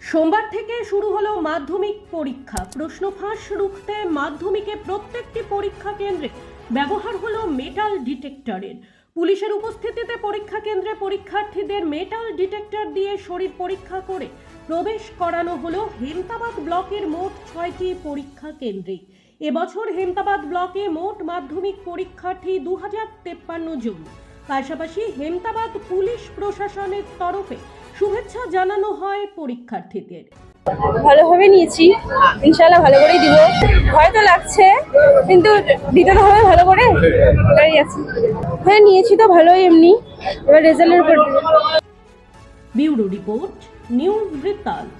সোমবার থেকে শুরু হলো মাধ্যমিক পরীক্ষা। প্রশ্ন ফাঁস রুখতে মাধ্যমিকে প্রত্যেকটি পরীক্ষা কেন্দ্রে ব্যবহার হলো মেটাল ডিটেক্টরের। পুলিশের উপস্থিতিতে পরীক্ষা কেন্দ্রে পরীক্ষার্থীদের মেটাল ডিটেক্টর দিয়ে শরীর পরীক্ষা করে প্রবেশ করানো হলো হেমতাবাদ ব্লকের মোট 6টি পরীক্ষা কেন্দ্রে। এবছর হেমতাবাদ ব্লকে মোট মাধ্যমিক পরীক্ষার্থী 2053 জন। পাশাপাশি হেমতাবাদ পুলিশ প্রশাসনের তরফে শুভেচ্ছা জানানো হয় পরীক্ষার্থীদের। ভালোভাবে নিয়েছি, ইনশাআল্লাহ ভালো করেই দিব। ভয় তো লাগছে, কিন্তু দিতে তো হবে ভালো করে, এটাই আছে। হ্যাঁ নিয়েছি তো ভালোই, এমনি এবার রেজাল্টের উপর। ব্যুরো রিপোর্ট, নিউজ বৃত্তান্ত।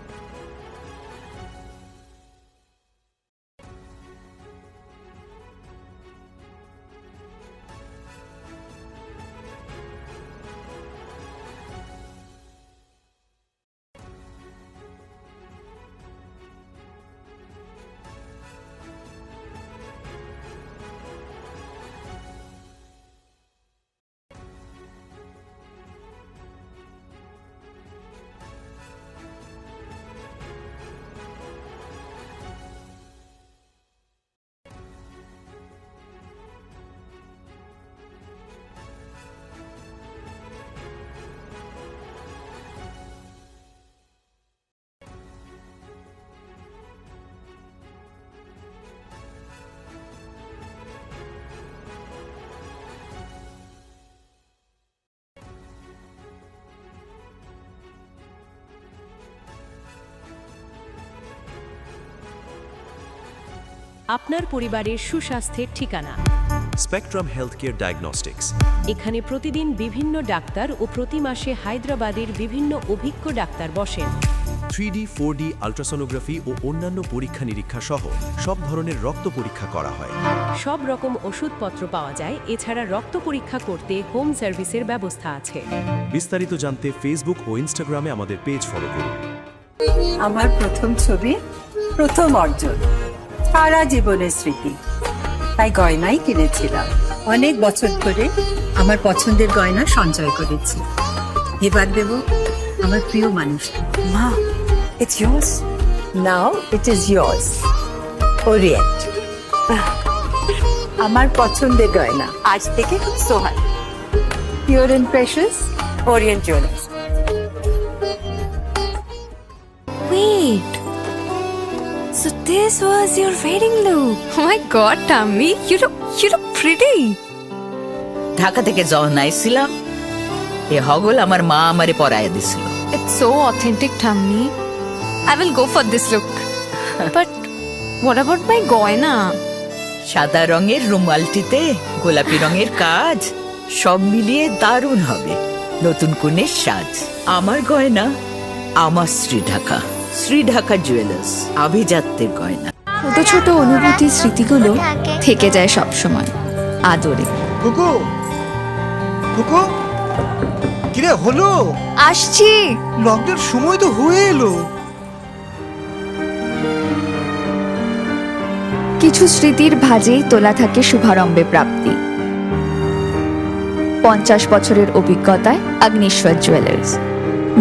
আপনার পরিবারের সুস্বাস্থ্যের ঠিকানা স্পেকট্রাম হেলথকেয়ার ডায়াগনস্টিক্স। এখানে প্রতিদিন বিভিন্ন ডাক্তার ও প্রতি মাসে হায়দ্রাবাদের বিভিন্ন অভিজ্ঞ ডাক্তার বসেন। 3D 4D আল্ট্রাসোনোগ্রাফি ও অন্যান্য পরীক্ষা নিরীক্ষা সহ সব ধরনের রক্ত পরীক্ষা করা হয়। সব রকম ওষুধপত্র পাওয়া যায়। এছাড়া রক্ত পরীক্ষা করতে হোম সার্ভিসের ব্যবস্থা আছে। বিস্তারিত জানতে ফেসবুক ও ইনস্টাগ্রামে আমাদের পেজ ফলো করুন। আমার প্রথম ছবি, প্রথম অর্জন, সারা জীবনের স্মৃতি, তাই গয়নাই কিনেছিলাম। অনেক বছর ধরে আমার পছন্দের গয়না সঞ্চয় করেছি। এবার দেব আমার প্রিয় মানুষকে। মা, it's yours. Now it is yours. Orient. আমার পছন্দের গয়না আজ থেকে সোহান। Pure and precious, Orient Jewelers. Wait. So this was your wedding look. Oh my god, Tammy, you look pretty. Dhaka থেকে যখন আইছিলাম এ হগল আমার মা আমারে পরাইয়া দিছিল। It's so authentic, Tammy. I will go for this look. But what about my goina? সাদা রঙের রুমালটিতে গোলাপি রঙের কাজ, সব মিলিয়ে দারুণ হবে নতুন কনের সাজ। আমার গয়না আমার শ্রী ঢাকা জুয়েলার্স, আভিজাত্যের গয়না। ছোট ছোট অনুভূতি, স্মৃতিগুলো থেকে যায় সব সময় আদরে। কুকু কুকু, কিরে হলো? আসছি। লকডাউন সময় তো হয়ে এলো। কিছু স্মৃতির ভাজেই তোলা থাকে শুভারম্ভে প্রাপ্তি। 50 বছরের অভিজ্ঞতায় অগ্নিশ্বর জুয়েলার্স,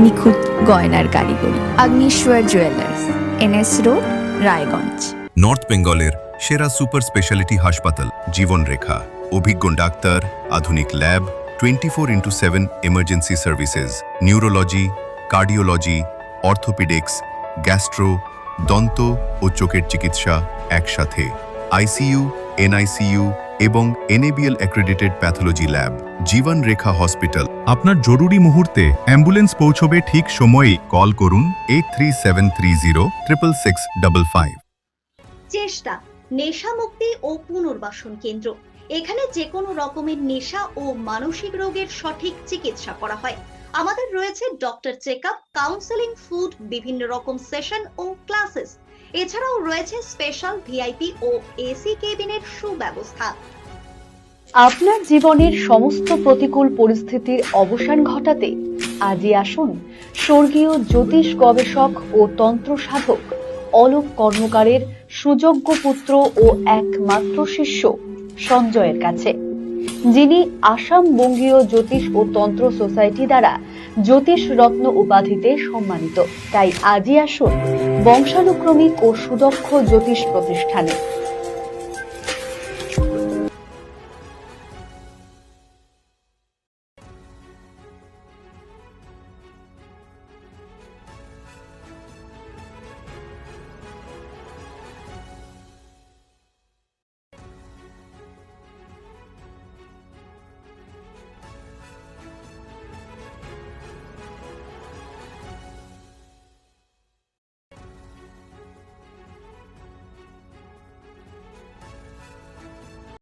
নিখুঁত গয়নার কারিগরি। Agnishwar jewellers, NS road, Raiganj. North বেঙ্গলের সেরা সুপার স্পেশালিটি হাসপাতাল জীবনরেখা। অভিজ্ঞ ডাক্তার, আধুনিক lab, 24x7 emergency services, neurology, cardiology, orthopaedics, gastro, দন্ত ও চোখের চিকিৎসা একসাথে। ICU, NICU এবং NABL accredited pathology lab. জীবনরেখা hospital. আপনার জরুরি মুহূর্তে অ্যাম্বুলেন্স পৌঁছবে ঠিক সময়েই। কল করুন 8373066555। চেষ্টা নেশা মুক্তি ও পুনর্বাসন কেন্দ্র। এখানে যে কোনো রকমের নেশা ও মানসিক রোগের সঠিক চিকিৎসা করা হয়। আমাদের রয়েছে ডক্টর চেকআপ, কাউন্সেলিং, ফুড, বিভিন্ন রকম সেশন ও ক্লাসেস। এছাড়াও রয়েছে স্পেশাল VIP ও AC কেবিনের সুব্যবস্থা। আপনার জীবনের সমস্ত প্রতিকূল পরিস্থিতির অবসান ঘটাতে আজই আসুন স্বর্গীয় জ্যোতিষ গবেষক ও তন্ত্র সাধক অলোক কর্মকারের সুযোগ্য পুত্র ও একমাত্র শিষ্য সঞ্জয়ের কাছে, যিনি আসাম বঙ্গীয় জ্যোতিষ ও তন্ত্র সোসাইটি দ্বারা জ্যোতিষ রত্ন উপাধিতে সম্মানিত। তাই আজই আসুন বংশানুক্রমিক ও সুদক্ষ জ্যোতিষ প্রতিষ্ঠানে।